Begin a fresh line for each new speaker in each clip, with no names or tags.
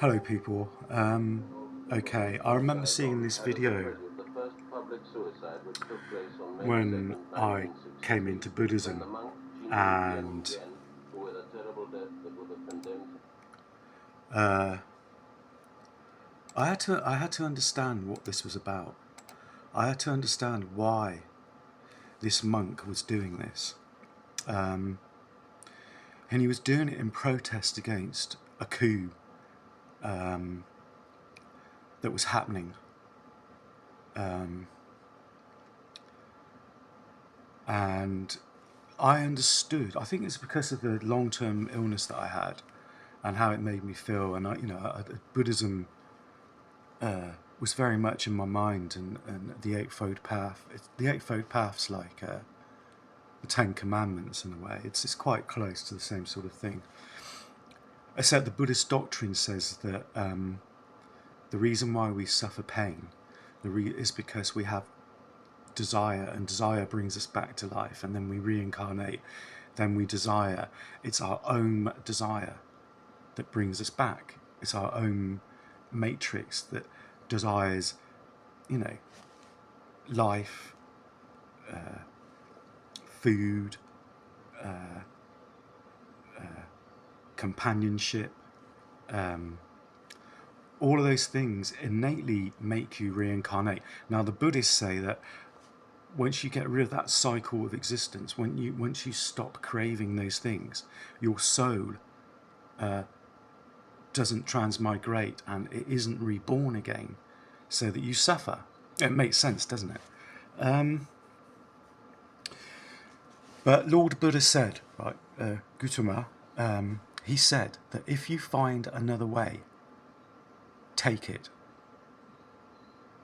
Hello people. Okay, I remember seeing this
had
video
perpetrated the first public suicide, which took place on May
when
2nd,
I came
1963,
into
when the
Buddhism,
monk Jin Yen
and
Yen, who with a terrible death that would have condemned him.
uh, I had to understand what this was about. I had to understand why this monk was doing this, and he was doing it in protest against a coup that was happening. And I understood. I think it's because of the long-term illness that I had, and how it made me feel. And Buddhism was very much in my mind, and the Eightfold Path. The Eightfold Path's like the Ten Commandments in a way. It's quite close to the same sort of thing. Except the Buddhist doctrine says that the reason why we suffer pain is because we have desire, and desire brings us back to life, and then we reincarnate, then we desire. It's our own desire that brings us back. It's our own matrix that desires, you know, life, food, companionship. All of those things innately make you reincarnate. Now, the Buddhists say that once you get rid of that cycle of existence, once you stop craving those things, your soul doesn't transmigrate and it isn't reborn again, so that you suffer. It makes sense, doesn't it? But Lord Buddha said, right, Gautama, he said that if you find another way, take it.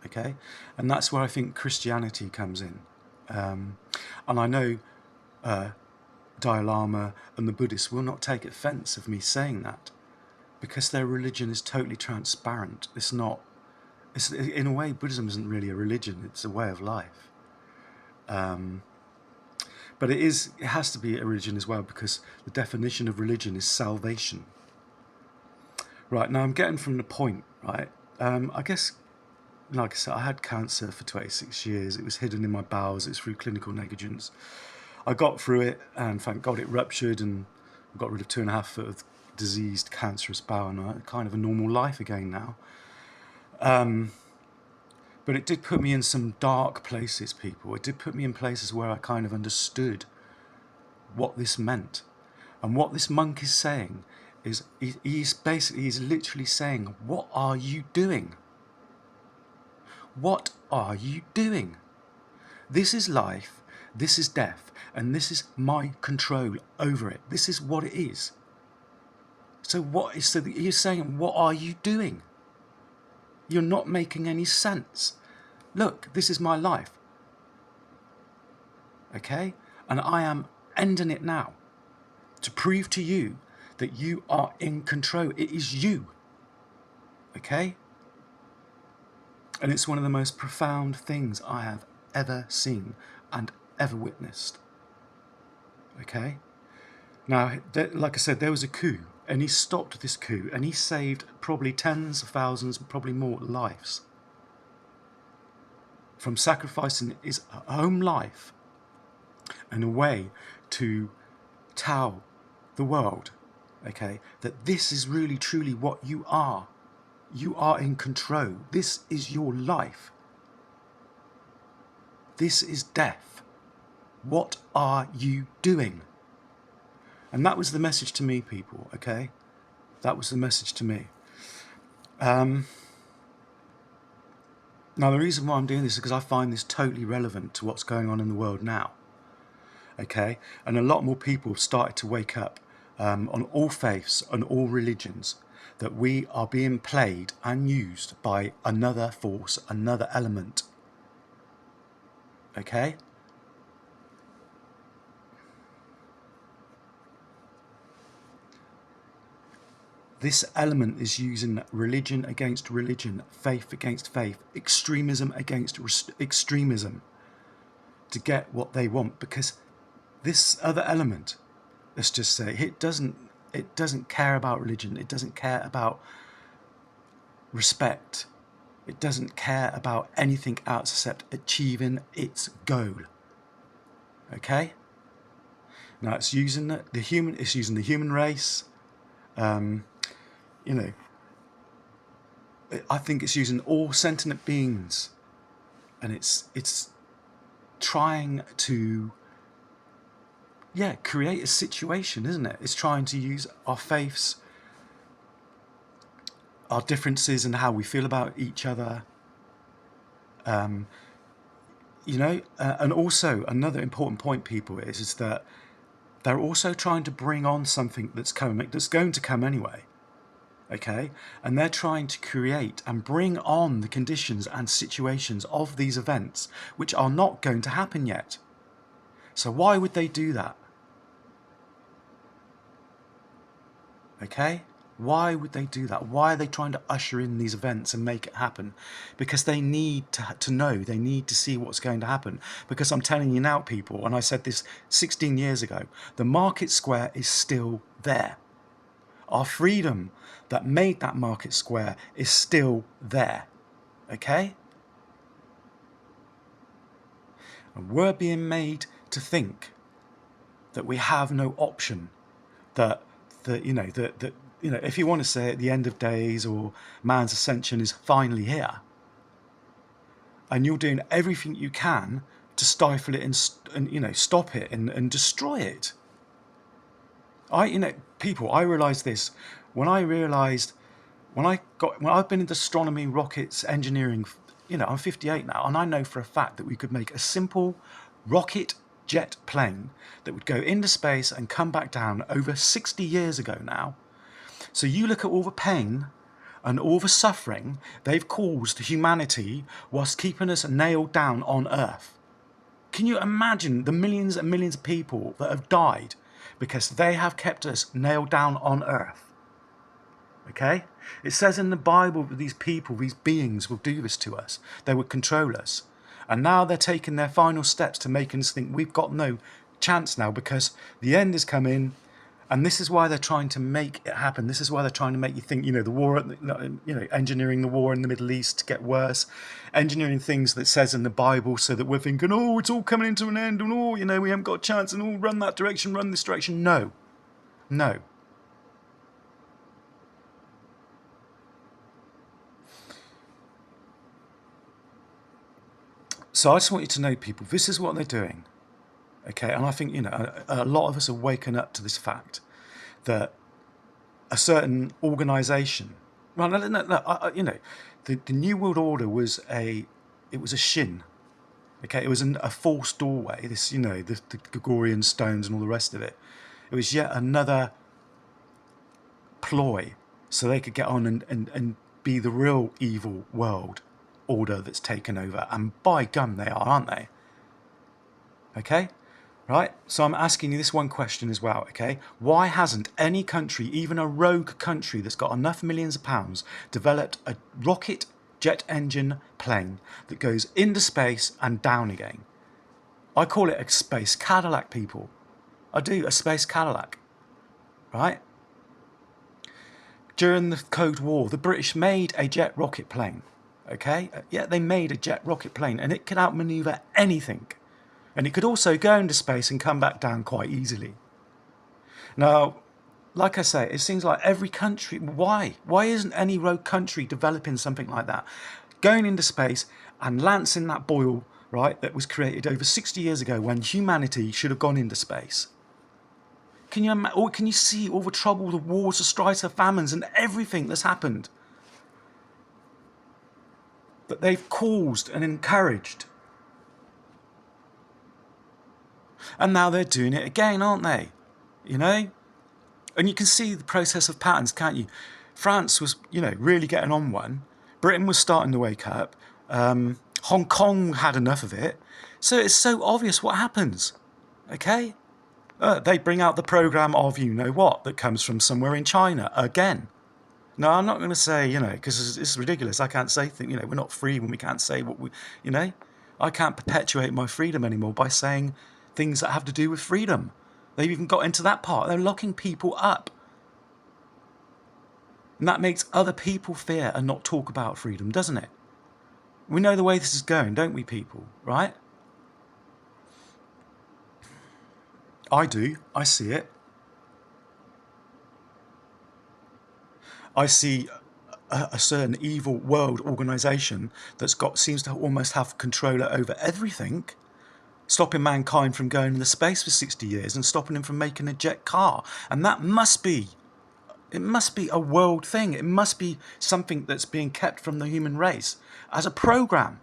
Okay, and that's where I think Christianity comes in. And I know Dalai Lama and the Buddhists will not take offense of me saying that, because their religion is totally transparent. It's not. It's, in a way, Buddhism isn't really a religion; it's a way of life. But it is. It has to be a religion as well, because the definition of religion is salvation. Right, now I'm getting from the point. Right, I guess, like I said, I had cancer for 26 years. It was hidden in my bowels. It's through clinical negligence. I got through it, and thank God it ruptured, and I got rid of 2.5 foot of diseased, cancerous bowel, and I had kind of a normal life again now. But it did put me in some dark places, people. It did put me in places where I kind of understood what this meant. And what this monk is saying is he's literally saying, what are you doing? What are you doing? This is life, this is death, and this is my control over it. This is what it is. So he's saying, what are you doing? You're not making any sense. Look, this is my life. Okay? And I am ending it now to prove to you that you are in control. It is you. Okay? And it's one of the most profound things I have ever seen and ever witnessed. Okay? Now, like I said, there was a coup, and he stopped this coup, and he saved probably tens of thousands, probably more lives, from sacrificing his home life in a way to tell the world, okay, that this is really truly what you are. You are in control. This is your life. This is death. What are you doing? And that was the message to me, people, okay? That was the message to me. Now, the reason why I'm doing this is because I find this totally relevant to what's going on in the world now, okay? And a lot more people have started to wake up on all faiths and all religions, that we are being played and used by another force, another element, okay? This element is using religion against religion, faith against faith, extremism against extremism to get what they want, because this other element, let's just say, it doesn't care about religion. It doesn't care about respect. It doesn't care about anything else except achieving its goal. Okay? Now it's using the human race. You know, I think it's using all sentient beings, and it's trying to create a situation, isn't it? It's trying to use our faiths, our differences, and how we feel about each other. And also another important point, people, is that they're also trying to bring on something that's going to come anyway. Okay, and they're trying to create and bring on the conditions and situations of these events which are not going to happen yet. So why would they do that? Okay, why would they do that? Why are they trying to usher in these events and make it happen? Because they need to know, they need to see what's going to happen. Because I'm telling you now, people, and I said this 16 years ago, the market square is still there. Our freedom that made that market square is still there. Okay? And we're being made to think that we have no option, that if you want to say at the end of days or man's ascension is finally here, and you're doing everything you can to stifle it and stop it and destroy it. I realised this when I've been into astronomy, rockets, engineering. I'm 58 now, and I know for a fact that we could make a simple rocket jet plane that would go into space and come back down over 60 years ago now. So you look at all the pain and all the suffering they've caused humanity whilst keeping us nailed down on Earth. Can you imagine the millions and millions of people that have died because they have kept us nailed down on Earth? Okay? It says in the Bible that these people, these beings will do this to us. They would control us. And now they're taking their final steps to making us think we've got no chance now because the end is coming. And this is why they're trying to make it happen. This is why they're trying to make you think, the war, engineering the war in the Middle East to get worse, engineering things that says in the Bible so that we're thinking, it's all coming into an end, and we haven't got a chance, and run that direction, run this direction. No. So I just want you to know, people, this is what they're doing. Okay, and I think, a lot of us are waking up to this fact that a certain organisation, the New World Order was a shin. Okay, it was a false doorway. This, the Gregorian stones and all the rest of it. It was yet another ploy so they could get on and be the real evil world order that's taken over. And by gum, they are, aren't they? Okay? Right? So I'm asking you this one question as well, okay? Why hasn't any country, even a rogue country that's got enough millions of pounds, developed a rocket jet engine plane that goes into space and down again? I call it a space Cadillac, people. I do, a space Cadillac. Right? During the Cold War, the British made a jet rocket plane. Okay? Yeah, they made a jet rocket plane, and it could outmaneuver anything. And it could also go into space and come back down quite easily. Now, like I say, it seems like every country... Why? Why isn't any rogue country developing something like that? Going into space and lancing that boil, right, that was created over 60 years ago when humanity should have gone into space. Can you see all the trouble, the wars, the strife, the famines, and everything that's happened that they've caused and encouraged? And now they're doing it again, aren't they? And you can see the process of patterns, can't you? France was, really getting on one. Britain was starting to wake up. Hong Kong had enough of it. So it's so obvious what happens. Okay? They bring out the program of that comes from somewhere in China again. No, I'm not going to say, because it's ridiculous. I can't say things, we're not free when we can't say what we, I can't perpetuate my freedom anymore by saying things that have to do with freedom. They've even got into that part. They're locking people up. And that makes other people fear and not talk about freedom, doesn't it? We know the way this is going, don't we, people? Right? I do. I see it. I see a certain evil world organization that's got seems to almost have control over everything, stopping mankind from going into space for 60 years and stopping him from making a jet car. And that must be, it must be a world thing. It must be something that's being kept from the human race as a program.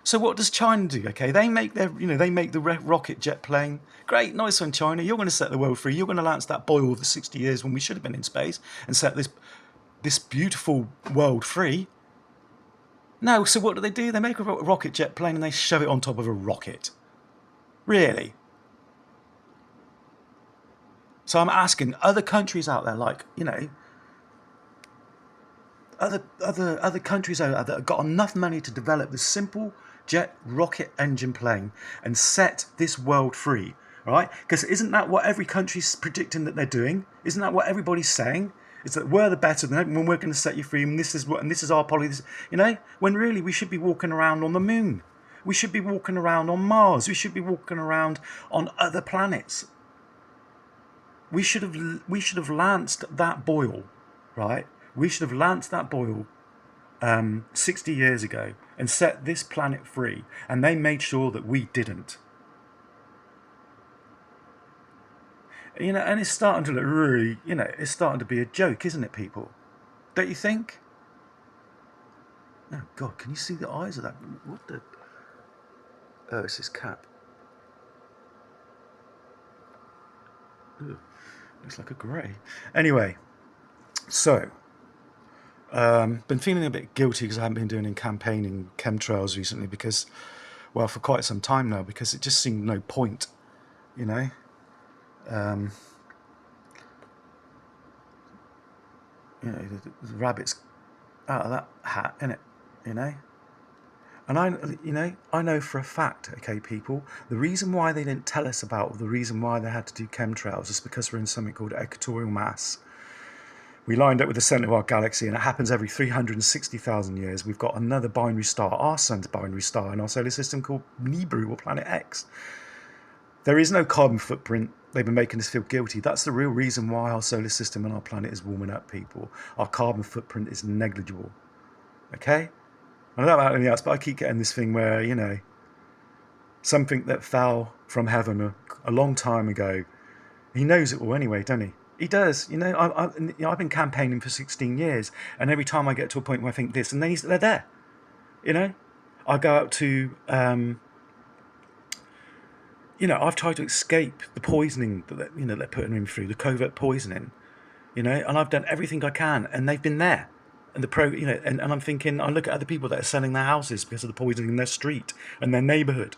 So what does China do? Okay, they make their, they make the rocket jet plane. Great, nice one, China. You're going to set the world free. You're going to lance that boy over 60 years when we should have been in space and set this beautiful world free. No, so what do? They make a rocket jet plane and they shove it on top of a rocket. Really? So I'm asking other countries out there, like, other countries out there that have got enough money to develop this simple jet rocket engine plane and set this world free, right? Because isn't that what every country's predicting that they're doing? Isn't that what everybody's saying? It's that we're the better than when we're going to set you free, and this is our policy. When really we should be walking around on the moon, we should be walking around on Mars, we should be walking around on other planets. We should have lanced that boil, right? We should have lanced that boil 60 years ago and set this planet free, and they made sure that we didn't. And it's starting to look really, it's starting to be a joke, isn't it, people? Don't you think? Oh God, can you see the eyes of that? What the? Oh, it's his cap. Ugh, looks like a grey. Anyway, so been feeling a bit guilty because I haven't been doing any campaigning chemtrails recently because, well, for quite some time now, because it just seemed no point, the rabbit's out of that hat, innit? And I know for a fact, okay, people, the reason why they didn't tell us about the reason why they had to do chemtrails is because we're in something called equatorial mass. We lined up with the centre of our galaxy, and it happens every 360,000 years. We've got another binary star, our sun's binary star in our solar system called Nibiru, or Planet X. There is no carbon footprint. They've been making us feel guilty. That's the real reason why our solar system and our planet is warming up, people. Our carbon footprint is negligible. Okay? I don't know about anything else, but I keep getting this thing where, something that fell from heaven a long time ago. He knows it all anyway, doesn't he? He does. I've been campaigning for 16 years, and every time I get to a point where I think this, and then they're there. I go out to, I've tried to escape the poisoning that they're putting him through, the covert poisoning, and I've done everything I can, and they've been there. And and I'm thinking, I look at other people that are selling their houses because of the poisoning in their street and their neighbourhood.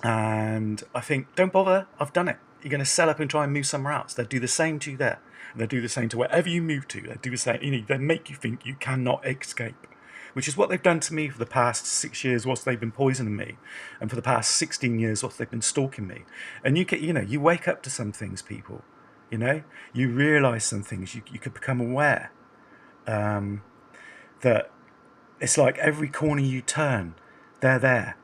And I think, don't bother, I've done it. You're going to sell up and try and move somewhere else. They'll do the same to you there. And they'll do the same to wherever you move to. They'll do the same. They make you think you cannot escape. Which is what they've done to me for the past 6 years whilst they've been poisoning me. And for the past 16 years whilst they've been stalking me. And you wake up to some things, people. You realise some things. You could become aware. That it's like every corner you turn, they're there,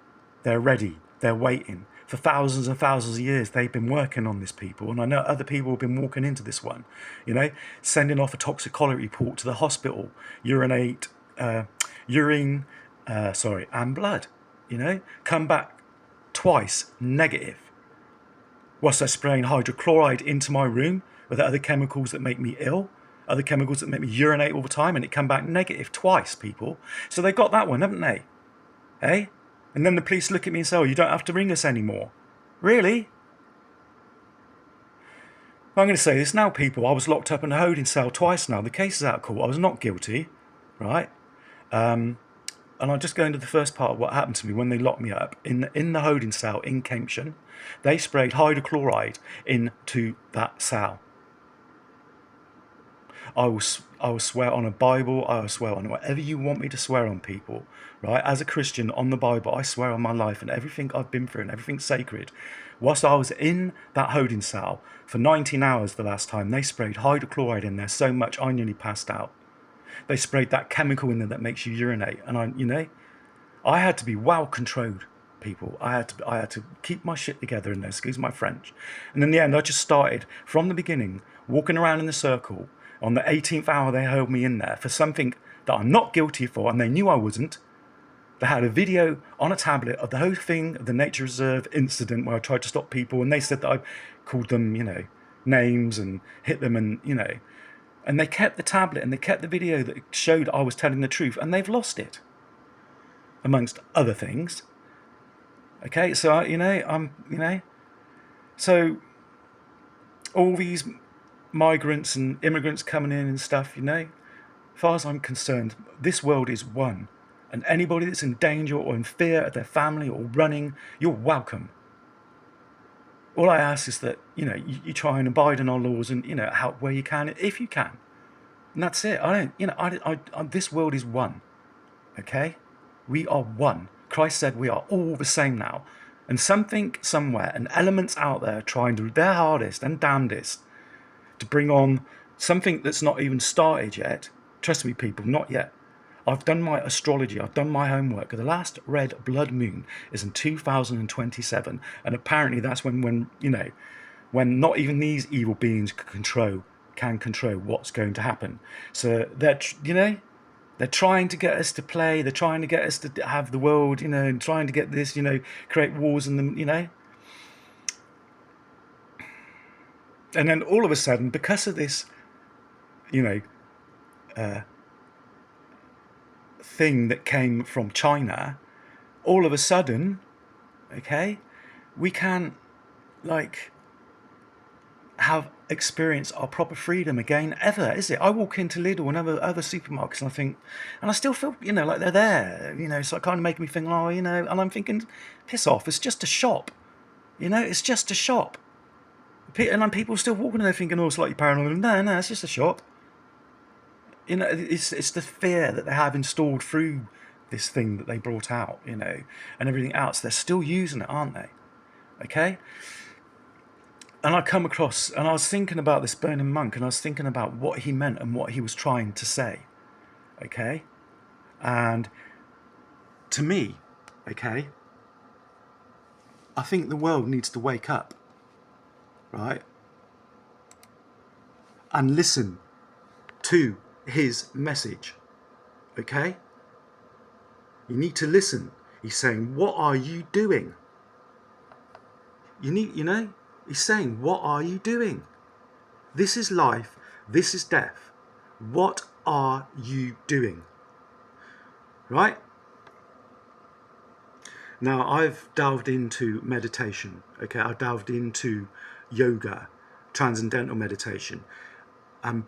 they're ready, they're waiting. For thousands and thousands of years, they've been working on this, people, and I know other people have been walking into this one, sending off a toxicology report to the hospital, urine, and blood, come back twice negative. Whilst they're spraying hydrochloride into my room with other chemicals that make me ill, other chemicals that make me urinate all the time, and it come back negative twice, people. So they got that one, haven't they? Eh? And then the police look at me and say, oh, you don't have to ring us anymore. Really? I'm going to say this now, people. I was locked up in a holding cell twice now. The case is out of court. I was not guilty, right? And I'll just go into the first part of what happened to me when they locked me up in the holding cell in Cambridgeshire. They sprayed hydrochloride into that cell. I will swear on a Bible. I will swear on whatever you want me to swear on, people. Right? As a Christian, on the Bible, I swear on my life and everything I've been through and everything sacred. Whilst I was in that holding cell for 19 hours the last time, they sprayed hydrochloride in there so much I nearly passed out. They sprayed that chemical in there that makes you urinate, and I had to be well controlled, people. I had to keep my shit together in there, excuse my French. And in the end, I just started from the beginning, walking around in the circle. On the 18th hour, they held me in there for something that I'm not guilty for, and they knew I wasn't. They had a video on a tablet of the whole thing, the nature reserve incident where I tried to stop people, and they said that I called them, names and hit them, and and they kept the tablet and they kept the video that showed I was telling the truth, and they've lost it, amongst other things. Okay, so so all these migrants and immigrants coming in and stuff, as far as I'm concerned, this world is one. And anybody that's in danger or in fear of their family or running, you're welcome. All I ask is that, you try and abide in our laws and, help where you can, if you can. And that's it. This world is one. Okay? We are one. Christ said we are all the same now. And something, somewhere, and elements out there trying to do their hardest and damnedest to bring on something that's not even started yet. Trust me, people, not yet. I've done my astrology, I've done my homework. The last red blood moon is in 2027, and apparently that's when not even these evil beings can control what's going to happen. So they're trying to get us to play, they're trying to get us to have the world, and trying to get this, create wars in them, And then all of a sudden, because of this, thing that came from China, all of a sudden, okay, we can't have experienced our proper freedom again ever, is it? I walk into Lidl and other supermarkets and I still feel, like they're there, so it kind of making me think, and I'm thinking, piss off, it's just a shop, it's just a shop. And then people still walking in there thinking, slightly paranoid. No, it's just a shop. It's the fear that they have installed through this thing that they brought out, and everything else. They're still using it, aren't they? Okay? And I come across, and I was thinking about this burning monk, and I was thinking about what he meant and what he was trying to say. Okay? And to me, okay, I think the world needs to wake up, right? And listen to his message. Okay? You need to listen. He's saying, what are you doing? He's saying, what are you doing? This is life, this is death. What are you doing? Right? Now, I've delved into meditation, okay? I've delved into yoga, transcendental meditation. And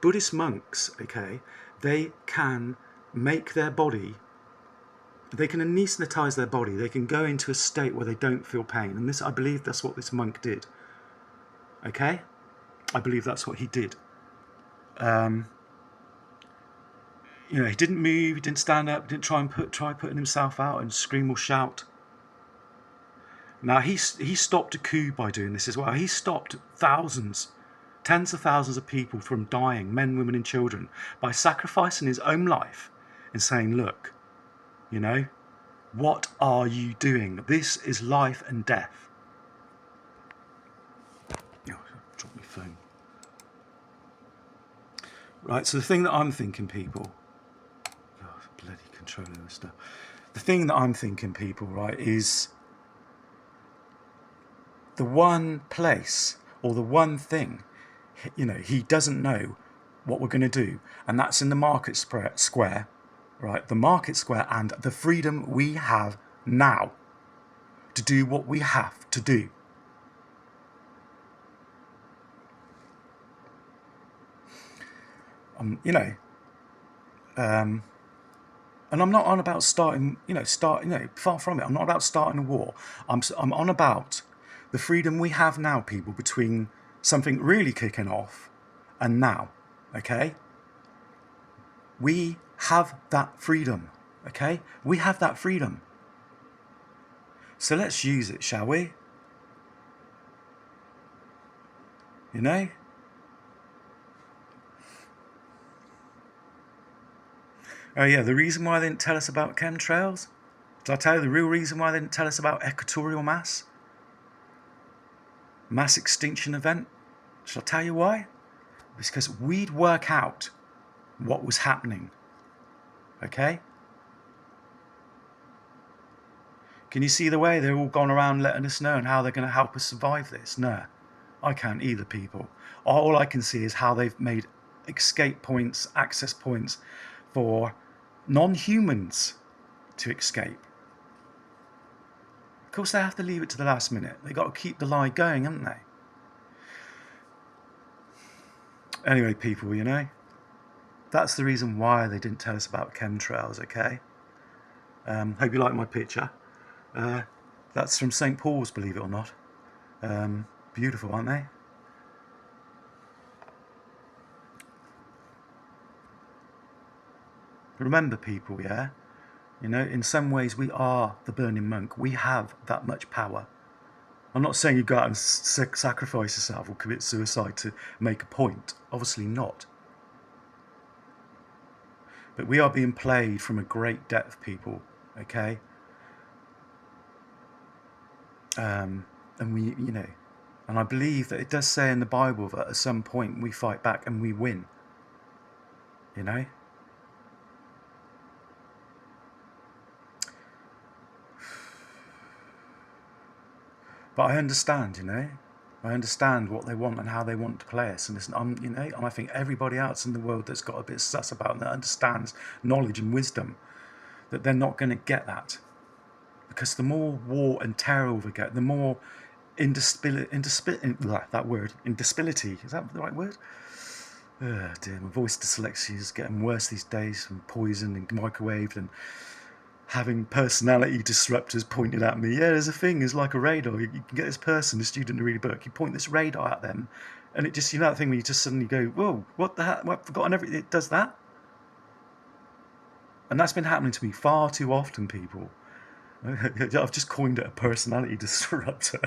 Buddhist monks, okay, they can make their body, they can anaesthetize their body, they can go into a state where they don't feel pain. And I believe that's what this monk did. Okay? I believe that's what he did. He didn't move, he didn't stand up, didn't try putting himself out and scream or shout. Now, he stopped a coup by doing this as well. He stopped tens of thousands of people from dying, men, women and children, by sacrificing his own life and saying, look, what are you doing? This is life and death. Drop my phone. Right, so the thing that I'm thinking, people, bloody controlling this stuff. The thing that I'm thinking, people, right, is the one place or the one thing, he doesn't know what we're going to do, and that's in the market square, right? The market square and the freedom we have now to do what we have to do. And I'm not on about starting, far from it. I'm not about starting a war. I'm on about the freedom we have now, people, between something really kicking off and now. okay? We have that freedom, okay? We have that freedom. So let's use it, shall we? You know? Oh yeah, the reason why they didn't tell us about chemtrails? Did I tell you the real reason why they didn't tell us about equatorial mass extinction event? Shall I tell you why? It's because we'd work out what was happening, okay? Can you see the way they're all gone around letting us know and how they're going to help us survive this? No, I can't either, people. All I can see is how they've made escape points, access points for non-humans to escape. Of course, they have to leave it to the last minute. They've got to keep the lie going, haven't they? Anyway, people, you know, that's the reason why they didn't tell us about chemtrails, okay? Hope you like my picture. That's from St. Paul's, believe it or not. Beautiful, aren't they? Remember, people, yeah? You know, in some ways we are the burning monk. We have that much power. I'm not saying you go out and sacrifice yourself or commit suicide to make a point. Obviously not. But we are being played from a great depth, people, okay? And we, you know, and I believe that it does say in the Bible that at some point we fight back and we win, you know? But I understand, you know? I understand what they want and how they want to play us. And listen, you know, and I think everybody else in the world that's got a bit sus about it, that understands knowledge and wisdom, that they're not going to get that. Because the more war and terror we get, the more indisability, is that the right word? Oh dear, my voice dyslexia is getting worse these days from poison and microwaved and having personality disruptors pointed at me. Yeah, there's a thing, it's like a radar. You can get this person, a student to read a book, you point this radar at them, and it just, you know that thing where you just suddenly go, whoa, what the heck, I've forgotten everything, it does that? And that's been happening to me far too often, people. I've just coined it a personality disruptor.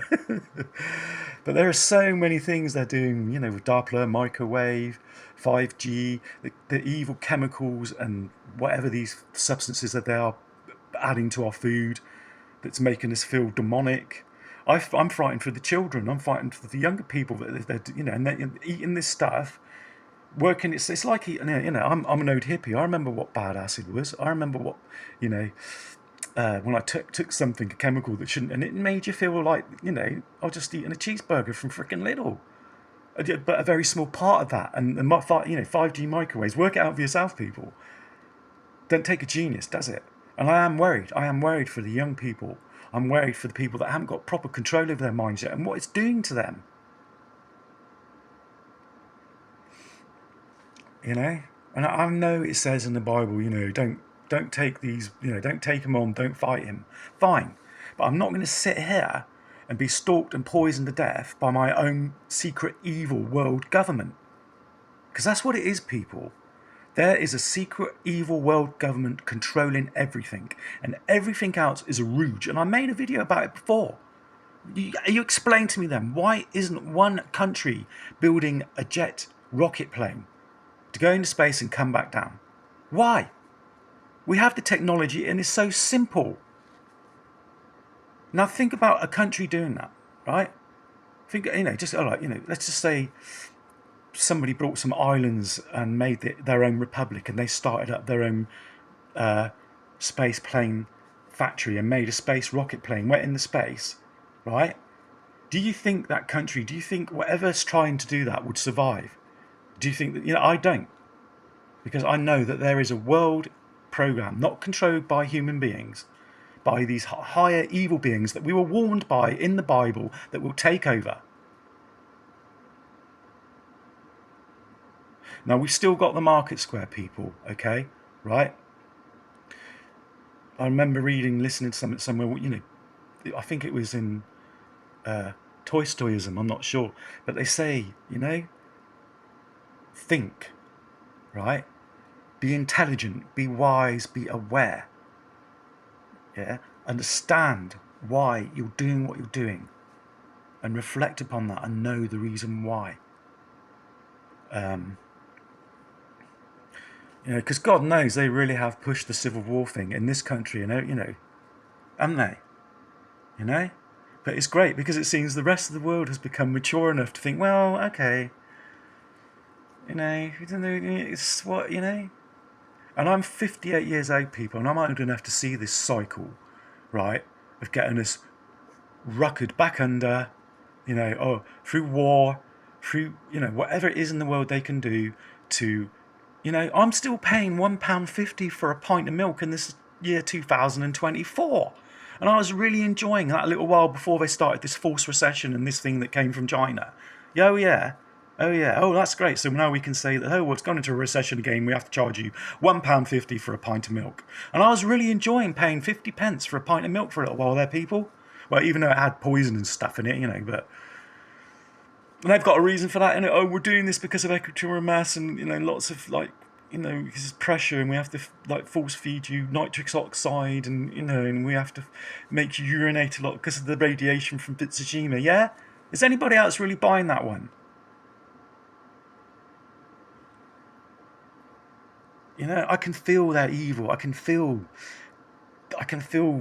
But there are so many things they're doing, you know, with Doppler, microwave, 5G, the evil chemicals and whatever these substances that they are adding to our food that's making us feel demonic. I'm frightened for the children. I'm frightened for the younger people that they're, you know, and they're eating this stuff. Working, it's like eating, you know, I'm an old hippie. I remember what bad acid was. I remember what, you know, when I took something, a chemical that shouldn't, and it made you feel like, you know, I was just eating a cheeseburger from frickin' Lidl. But a very small part of that, and you know, 5G microwaves. Work it out for yourself, people. Don't take a genius, does it? And I am worried. I am worried for the young people. I'm worried for the people that haven't got proper control over their minds yet and what it's doing to them. You know, and I know it says in the Bible, you know, don't take these, you know, don't take him on, don't fight him. Fine, but I'm not going to sit here and be stalked and poisoned to death by my own secret evil world government, because that's what it is, people. There is a secret evil world government controlling everything, and everything else is a rouge. And I made a video about it before. You explain to me then, why isn't one country building a jet rocket plane to go into space and come back down? Why? We have the technology and it's so simple. Now think about a country doing that, right? Think, you know, just like, you know, let's just say somebody brought some islands and made their own republic, and they started up their own space plane factory and made a space rocket plane, went into space, right? Do you think that country, do you think whatever's trying to do that would survive? Do you think that, you know, I don't. Because I know that there is a world program not controlled by human beings, by these higher evil beings that we were warned by in the Bible that will take over. Now, we've still got the market square people, okay, right? I remember listening to something somewhere, you know, I think it was in Tolstoyism, I'm not sure, but they say, you know, think right? Be intelligent, be wise, be aware. Yeah, understand why you're doing what you're doing, and reflect upon that and know the reason why. Because God knows they really have pushed the civil war thing in this country, haven't they? But it's great because it seems the rest of the world has become mature enough to think, well, okay, it's what, And I'm 58 years old, people, and I'm old enough to see this cycle, right, of getting us ruckered back under, through war, through, whatever it is in the world they can do to, I'm still paying £1.50 for a pint of milk in this year 2024. And I was really enjoying that a little while before they started this false recession and this thing that came from China. Oh, yeah. Oh, yeah. Oh, that's great. So now we can say that, it's gone into a recession again. We have to charge you £1.50 for a pint of milk. And I was really enjoying paying 50 pence for a pint of milk for a little while there, people. Well, even though it had poison and stuff in it, but... And they've got a reason for that, we're doing this because of equatorial mass and, lots of, because it's pressure and we have to, force feed you nitrous oxide and, and we have to make you urinate a lot because of the radiation from Fukushima, yeah? Is anybody else really buying that one? I can feel their evil. I can feel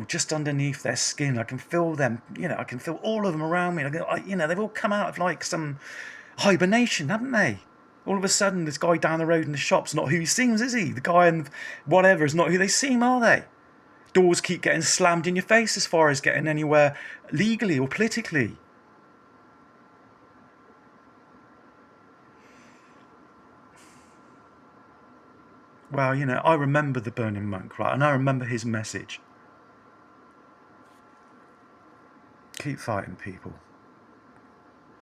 just underneath their skin. I can feel them, I can feel all of them around me. They've all come out of some hibernation, haven't they? All of a sudden, this guy down the road in the shop's not who he seems, is he? The guy in whatever is not who they seem, are they? Doors keep getting slammed in your face as far as getting anywhere legally or politically. Well, I remember the Burning Monk, right? And I remember his message. Keep fighting, people.